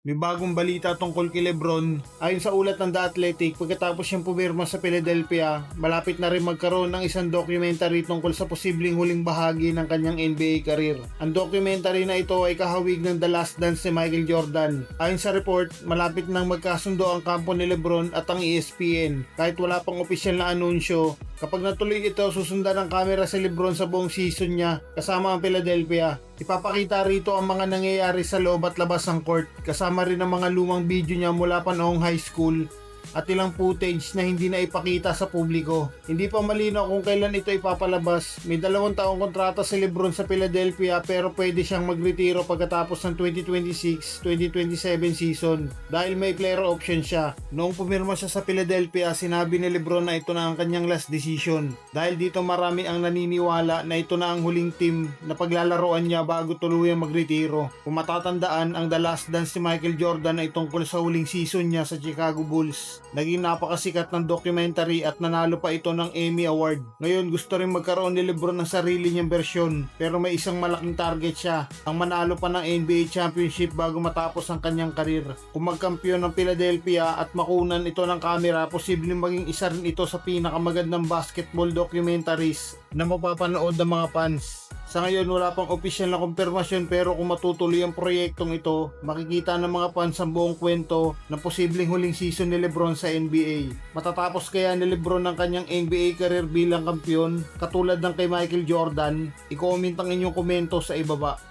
May bagong balita tungkol kay Lebron. Ayon sa ulat ng The Athletic, pagkatapos siyang pumirma sa Philadelphia, malapit na rin magkaroon ng isang documentary tungkol sa posibleng huling bahagi ng kanyang NBA career. Ang documentary na ito ay kahawig ng The Last Dance ni Michael Jordan. Ayon sa report, malapit nang magkasundo ang kampo ni Lebron at ang ESPN. Kahit wala pang opisyal na anunsyo, kapag natuloy ito, susundan ng kamera si Lebron sa buong season niya kasama ang Philadelphia. Ipapakita rito ang mga nangyayari sa loob at labas ng court, kasama rin ang mga lumang video niya mula pa noong high school at ilang footage na hindi na ipakita sa publiko. Hindi pa malinaw kung kailan ito ipapalabas. May 2 taong kontrata si Lebron sa Philadelphia pero pwede siyang magretiro pagkatapos ng 2026-2027 season dahil may player option siya. Noong pumirma siya sa Philadelphia, sinabi ni Lebron na ito na ang kanyang last decision. Dahil dito marami ang naniniwala na ito na ang huling team na paglalaroan niya bago tuluyang magretiro. Kung matatandaan, ang The Last Dance ni Michael Jordan ay tungkol sa huling season niya sa Chicago Bulls. Naging napakasikat ng documentary at nanalo pa ito ng Emmy Award. Ngayon gusto rin magkaroon ni Lebron ng sarili niyang bersyon pero may isang malaking target siya, ang manalo pa ng NBA Championship bago matapos ang kanyang karir. Kung magkampiyon ng Philadelphia at makunan ito ng kamera, posibleng maging isa rin ito sa pinakamagandang basketball documentaries na mapapanood ng mga fans. Sa ngayon wala pang opisyal na kumpirmasyon pero kung matutuloy ang proyektong ito, makikita ng mga fans ang buong kwento ng posibleng huling season ni Lebron sa NBA. Matatapos kaya ni Lebron ang kanyang NBA career bilang kampiyon katulad ng kay Michael Jordan? I-comment ang inyong komento sa ibaba.